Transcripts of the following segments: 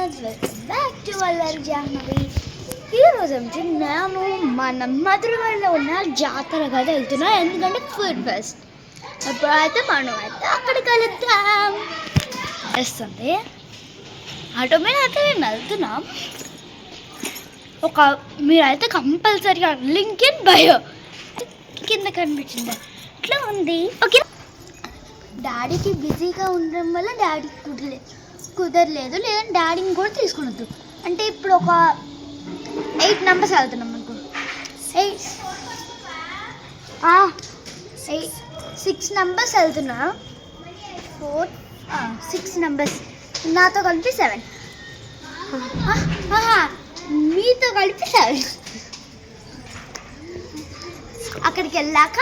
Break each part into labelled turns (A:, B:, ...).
A: Friends, welcome back to అల్లరి జాహ్నవి. ఈరోజు నుంచి నేను మన మధురవాడలో ఉన్న జాతర కదా వెళ్తున్నా, ఎందుకంటే ఫుడ్ ఫెస్ట్. అప్పుడైతే మనం అయితే అక్కడికి వెళ్తాం వేస్తుంది. ఆటో మీద అయితే మేము వెళ్తున్నాం. మీరైతే కంపల్సరీగా లింక్ ఇన్ బయో కింద కనిపించింది ఇట్లా ఉంది. ఓకే, డాడీకి బిజీగా ఉండడం వల్ల డాడీకి కుదరలేదు, లేదంటే డాడీని కూడా తీసుకునొద్దు. అంటే ఇప్పుడు ఒక 8 నెంబర్స్ వెళ్తున్నాం అనుకో, 6 నెంబర్స్ వెళ్తున్నా, 6 నెంబర్స్ నాతో కలిపి 7, మీతో కలిపి 7. అక్కడికి వెళ్ళాక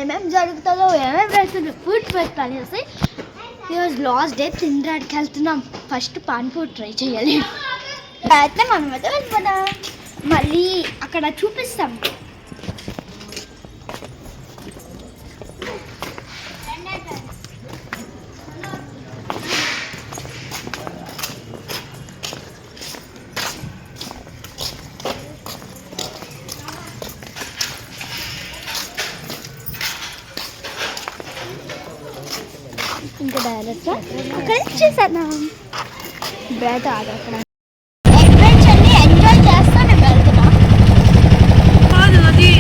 A: ఏమేమి జరుగుతుందో, ఏమేమి వెళ్తుందో ఫుడ్ ఫెస్ట్ అనేసి ఈరోజు లాస్ట్ డే తినడానికి వెళ్తున్నాం. ఫస్ట్ పానీపూరి ట్రై చేయాలి. అయితే మనం అయితే వెళ్ళిపోదాం, మళ్ళీ అక్కడ చూపిస్తాం. ఇంకా డైరెక్ట్గా అక్కడ చూసాను బ్యాట్ ఆడ అక్కడ అడ్వెంచర్ని ఎంజాయ్ చేస్తా నేను వెళ్తున్నా. అది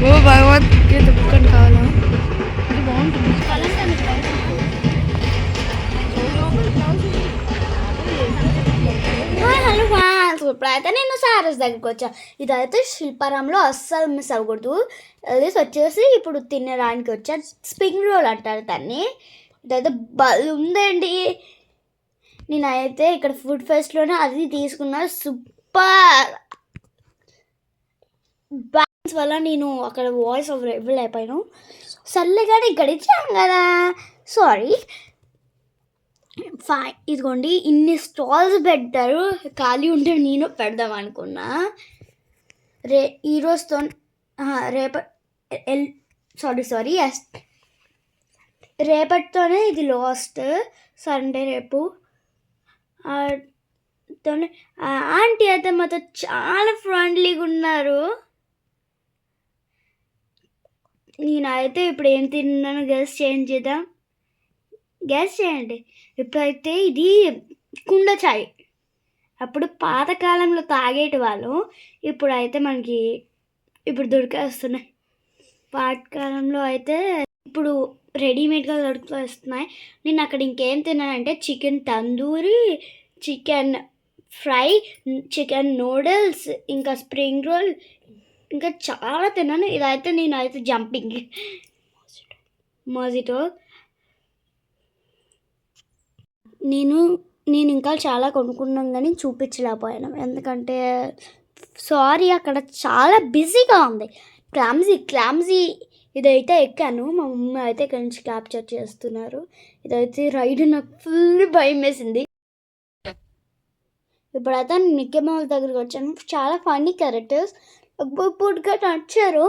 A: ఓ భగవద్గీత బుక్ అని కావాలా? అది బాగుంటుంది. హలో ఫ్రెండ్స్, ఇప్పుడైతే నేను సారస్ దగ్గరికి వచ్చా. ఇదైతే శిల్పారాంలో అస్సలు మిస్ అవ్వకూడదు. వెళ్ళేసి వచ్చేసి ఇప్పుడు తినడానికి వచ్చా. స్ప్రింగ్ రోల్ అంటారు దాన్ని. ఇదైతే బల్ ఉందండి. నేనైతే ఇక్కడ ఫుడ్ ఫెస్ట్లోనే అది తీసుకున్నా. సూపర్ బ్యాలెన్స్ వల్ల నేను అక్కడ వాయిస్ ఓవర్ ఎవరు అయిపోయాను. సర్లే కానీ ఇక్కడ ఇచ్చాను కదా, సారీ. ఫైన్, ఇదిగోండి ఇన్ని స్టాల్స్ పెట్టారు. ఖాళీ ఉంటే నేను పెడదాం అనుకున్నా. ఈరోజుతో రేపటితోనే ఇది లాస్ట్ సండే. రేపు ఆంటీ అయితే మాతో చాలా ఫ్రెండ్లీగా ఉన్నారు. నేనైతే ఇప్పుడు ఏం తిన్నాను గెస్ చేద్దాం. గెస్ చేయండి. ఇప్పుడైతే ఇది కుండ చాయ్. అప్పుడు పాతకాలంలో తాగేటి వాళ్ళు, ఇప్పుడైతే మనకి ఇప్పుడు దొరికేస్తున్నాయి. పాతకాలంలో అయితే ఇప్పుడు రెడీమేడ్గా దొరికేస్తున్నాయి. నేను అక్కడ ఇంకేం తిన్నానంటే chicken tandoori, chicken fry, chicken noodles, ఇంకా స్ప్రింగ్ రోల్, ఇంకా చాలా తిన్నాను. ఇదైతే నేనైతే జంపింగ్ మోజిటో. నేను ఇంకా చాలా కొనుక్కున్నాను కానీ చూపించలేకపోయాను. ఎందుకంటే సారీ, అక్కడ చాలా బిజీగా ఉంది. క్లామ్జీ ఇదైతే ఎక్కాను. మా మమ్మీ అయితే ఇక్కడి నుంచి క్యాప్చర్ చేస్తున్నారు. ఇదైతే రైడ్ నాకు ఫుల్ భయం వేసింది. ఇప్పుడైతే మిక్కీ మౌస్ దగ్గరికి వచ్చాను. చాలా ఫన్నీ క్యారెక్టర్స్ బుడ్గా నచ్చారు.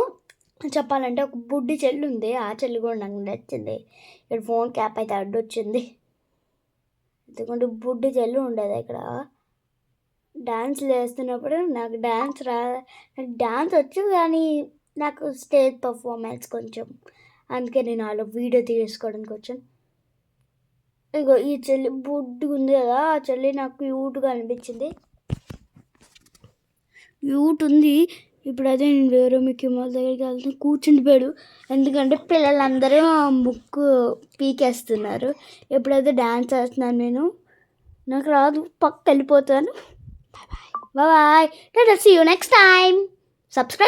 A: చెప్పాలంటే ఒక బుడ్డి చెల్లి ఉంది. ఆ చెల్లి కూడా నాకు నచ్చింది. ఇక్కడ ఫోన్ క్యాప్ అయితే అడ్డొచ్చింది. ఎందుకంటే బుడ్డి చెల్లి ఉండేది ఇక్కడ. డ్యాన్స్లు వేస్తున్నప్పుడు నాకు డ్యాన్స్ వచ్చు కానీ నాకు స్టేజ్ పర్ఫార్మెన్స్ కొంచెం, అందుకే నేను అలా వీడియో తీసుకోవడానికి వచ్చాను. ఇగో ఈ చెల్లి బుడ్డిగా ఉంది కదా, ఆ చెల్లి నాకు క్యూట్గా అనిపించింది. క్యూట్ ఉంది. ఇప్పుడైతే నేను వేరే మిక్కీ మౌస్ దగ్గరికి వెళ్తే కూర్చుండిపోయాడు. ఎందుకంటే పిల్లలందరూ ముక్కు పీకేస్తున్నారు. ఎప్పుడైతే డ్యాన్స్ వేస్తున్నాను నేను, నాకు రాదు, పక్క వెళ్ళిపోతాను. Bye bye. See you next time. Subscribe.